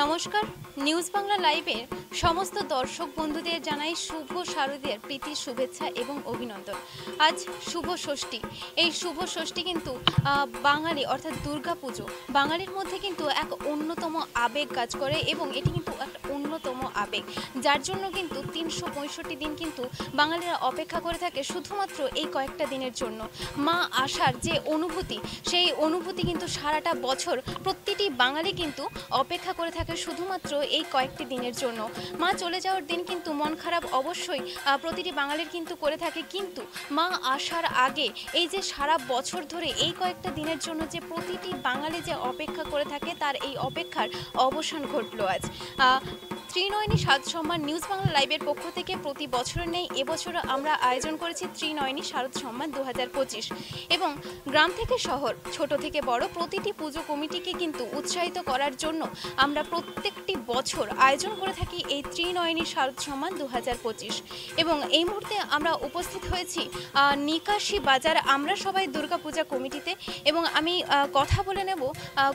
নমস্কার। নিউজ বাংলা লাইভের সমস্ত দর্শক বন্ধুদের জানাই শুভ শারদীয়ার প্রীতি শুভেচ্ছা এবং অভিনন্দন। আজ শুভ ষষ্ঠী। এই শুভ ষষ্ঠী কিন্তু বাঙালি অর্থাৎ দুর্গাপুজো বাঙালির মধ্যে কিন্তু এক অন্যতম আবেগ কাজ করে এবং এটি কিন্তু একটা অন্যতম আবেগ, যার জন্য কিন্তু ৩৬৫ দিন কিন্তু বাঙালিরা অপেক্ষা করে থাকে শুধুমাত্র এই কয়েকটা দিনের জন্য। মা আসার যে অনুভূতি, সেই অনুভূতি কিন্তু সারাটা বছর প্রতিটি বাঙালি কিন্তু অপেক্ষা করে থাকে শুধুমাত্র এই কয়েকটি দিনের জন্য। মা চলে যাওয়ার দিন কিন্তু মন খারাপ অবশ্যই প্রতিটি বাঙালির কিন্তু করে থাকে, কিন্তু মা আসার আগে এই যে সারা বছর ধরে এই কয়েকটা দিনের জন্য যে প্রতিটি বাঙালি যে অপেক্ষা করে থাকে, তার এই অপেক্ষার অবসান ঘটল আজ। ত্রিনয়নী শারদ সম্মান নিউজ বাংলা লাইভের পক্ষ থেকে প্রতি বছরের নেই এবছরও আমরা আয়োজন করেছি ত্রিনয়নী শারদ সম্মান 2025 এবং গ্রাম থেকে শহর, ছোট থেকে বড় প্রতিটি পুজো কমিটিকে কিন্তু উৎসাহিত করার জন্য আমরা প্রত্যেকটি বছর আয়োজন করে থাকি এই ত্রিনয়নী শারদ সম্মান 2025 এবং এই মুহূর্তে আমরা উপস্থিত হয়েছি নিকাশি বাজার আমরা সবাই দুর্গাপূজা কমিটিতে এবং আমি কথা বলে নেব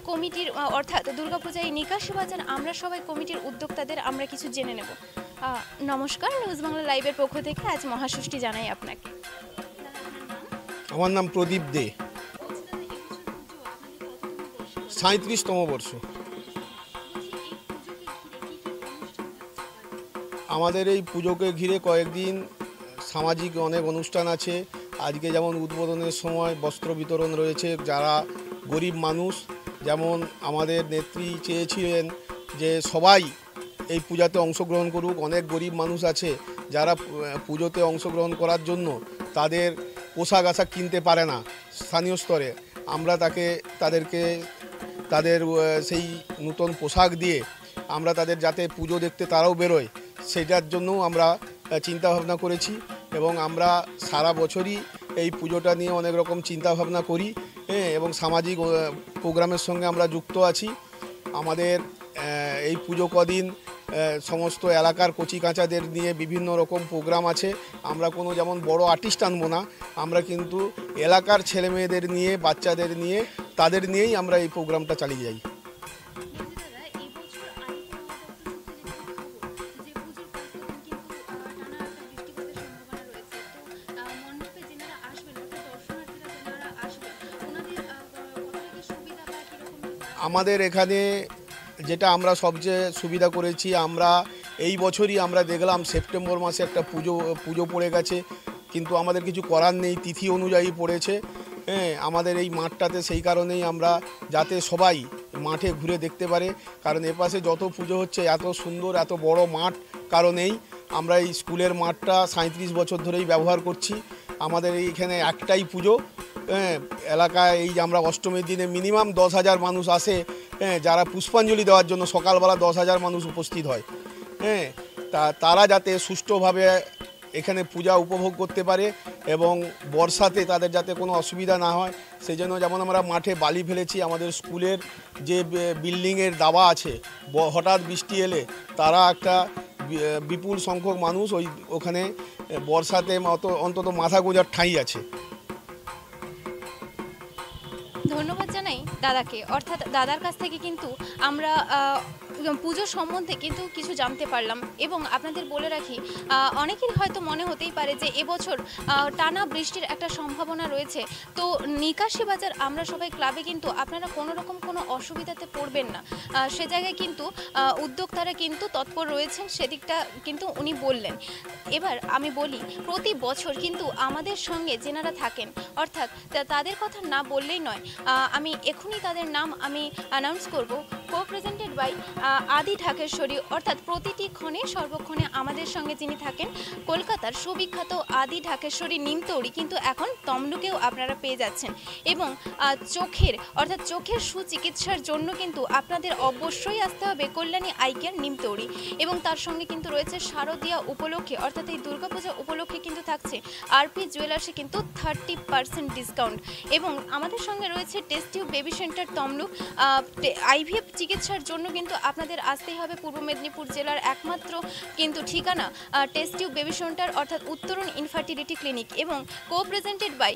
কমিটির অর্থাৎ দুর্গাপূজা এই নিকাশি বাজার আমরা সবাই কমিটির উদ্যোক্তাদের আমরা কিছু জেনে নেব। নমস্কার, নিউজ বাংলা লাইভের পক্ষ থেকে আজ মহাষষ্ঠী জানাই আপনাকে। আমার নাম প্রদীপ দে। 37তম বর্ষ। আমাদের এই পুজোকে ঘিরে কয়েকদিন সামাজিক অনেক অনুষ্ঠান আছে। আজকে যেমন উদ্বোধনের সময় বস্ত্র বিতরণ রয়েছে। যারা গরিব মানুষ, যেমন আমাদের নেত্রী চেয়েছিলেন যে সবাই এই পূজাতে অংশগ্রহণ করুক। অনেক গরিব মানুষ আছে যারা পুজোতে অংশগ্রহণ করার জন্য তাদের পোশাক আশাক কিনতে পারে না স্থানীয় স্তরে। আমরা তাদেরকে তাদের সেই নতুন পোশাক দিয়ে আমরা তাদের যাতে পুজো দেখতে তারাও বেরোয়, সেটার জন্যও আমরা চিন্তাভাবনা করেছি এবং আমরা সারা বছরই এই পুজোটা নিয়ে অনেক রকম চিন্তাভাবনা করি এবং সামাজিক প্রোগ্রামের সঙ্গে আমরা যুক্ত আছি। আমাদের এই পুজো কদিন সমস্ত এলাকার কচি কাঁচাদের নিয়ে বিভিন্ন রকম প্রোগ্রাম আছে। আমরা কোনো যেমন বড় আর্টিস্ট আনবো না, আমরা কিন্তু এলাকার ছেলে মেয়েদের নিয়ে, বাচ্চাদের নিয়ে, তাদের নিয়েই আমরা এই প্রোগ্রামটা চালিয়ে যাই। আমাদের এখানে যেটা আমরা সবচেয়ে সুবিধা করেছি, আমরা এই বছরই আমরা দেখলাম সেপ্টেম্বর মাসে একটা পুজো পড়ে গেছে, কিন্তু আমাদের কিছু করার নেই, তিথি অনুযায়ী পড়েছে। আমাদের এই মাঠটাতে সেই কারণেই আমরা যাতে সবাই মাঠে ঘুরে দেখতে পারে, কারণ এপাশে যত পুজো হচ্ছে এত সুন্দর এত বড় মাঠ কারণেই আমরা এই স্কুলের মাঠটা 37 বছর ধরেই ব্যবহার করছি। আমাদের এইখানে একটাই পুজো এলাকায়, এই যে আমরা অষ্টমীর দিনে মিনিমাম 10,000 মানুষ আসে, যারা পুষ্পাঞ্জলি দেওয়ার জন্য সকালবেলা 10,000 মানুষ উপস্থিত হয়। তারা যাতে সুষ্ঠুভাবে এখানে পূজা উপভোগ করতে পারে এবং বর্ষাতে তাদের যাতে কোনো অসুবিধা না হয়, সেই জন্য যেমন আমরা মাঠে বালি ফেলেছি। আমাদের স্কুলের যে বিল্ডিংয়ের দাবা আছে, হঠাৎ বৃষ্টি এলে তারা একটা বিপুল সংখ্যক মানুষ ওখানে বর্ষাতে অন্তত মাথা গোঁজার ঠাঁই আছে। ধন্যবাদ জানাই দাদাকে, অর্থাৎ দাদার কাছ থেকে কিন্তু আমরা পুজো সম্বন্ধে কিন্তু কিছু জানতে পারলাম এবং আপনাদের বলে রাখি অনেকের হয়তো মনে হতেই পারে যে এবছর টানা বৃষ্টির একটা সম্ভাবনা রয়েছে, তো নিকাশি বাজার আমরা সবাই ক্লাবে কিন্তু আপনারা কোনো রকম কোনো অসুবিধাতে পড়বেন না, সে জায়গায় কিন্তু উদ্যোক্তারা কিন্তু তৎপর রয়েছেন, সেদিকটা কিন্তু উনি বললেন। এবার আমি বলি, প্রতি বছর কিন্তু আমাদের সঙ্গে যেনারা থাকেন, অর্থাৎ তাদের কথা না বললেই নয়, আমি এখনই তাদের নাম আমি অ্যানাউন্স করব। কো-প্রেজেন্টেড বাই আদি ঢাকেশ্বরী, অর্থাৎ প্রতিটি ক্ষণে সর্বক্ষণে আমাদের সঙ্গে যিনি থাকেন, কলকাতার সুবিখ্যাত আদি ঢাকেশ্বরী নিমতৌড়ি কিন্তু এখন তমলুকেও আপনারা পেয়ে যাচ্ছেন এবং চোখের অর্থাৎ চোখের সুচিকিৎসার জন্য কিন্তু আপনাদের অবশ্যই আসতে হবে কল্যাণী আই কেয়ার নিমতৌড়ি এবং তার সঙ্গে কিন্তু রয়েছে শারদীয়া উপলক্ষে অর্থাৎ এই দুর্গাপূজা উপলক্ষে কিন্তু থাকছে আরপি জুয়েলার্সে কিন্তু 30% ডিসকাউন্ট এবং আমাদের সঙ্গে রয়েছে test tube baby centre Tamluk. IVF চিকিৎসার জন্য কিন্তু আপনাদের আসতেই হবে পূর্ব মেদিনীপুর জেলার একমাত্র কিন্তু ঠিকানা টেস্ট টিউব বেবি সেন্টার অর্থাৎ উত্তরণ ইনফার্টিলিটি ক্লিনিক, এবং কো-প্রেজেন্টেড বাই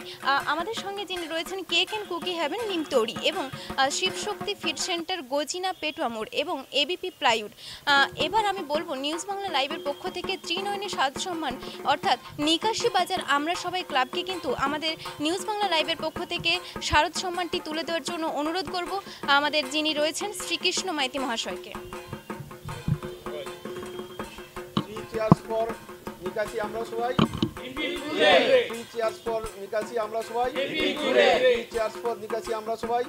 আমাদের সঙ্গে যিনি রয়েছেন cake and cookie haven Nimtouri, এবং শিবশক্তি ফিড সেন্টার গজিনা পেটুয়ামোড় এবং এবিপি প্লাইউড। এবার আমি বলবো নিউজ বাংলা লাইভের পক্ষ থেকে ত্রিনয়নী সাত সম্মান অর্থাৎ নিকাশি বাজার আমরা সবাই ক্লাবকে কিন্তু আমাদের নিউজ বাংলা লাইভের পক্ষ থেকে শারদ সম্মানটি তুলে দেওয়ার জন্য অনুরোধ করব আমাদের যিনি রয়েছেন শ্রীকৃষ্ণ মাইতি মহাশয়কে। চিয়ার্স ফর নিকাশি আমরা সবাই, চিয়ার্স ফর নিকাশি আমরা সবাই, চিয়ার্স ফর নিকাশি আমরা সবাই।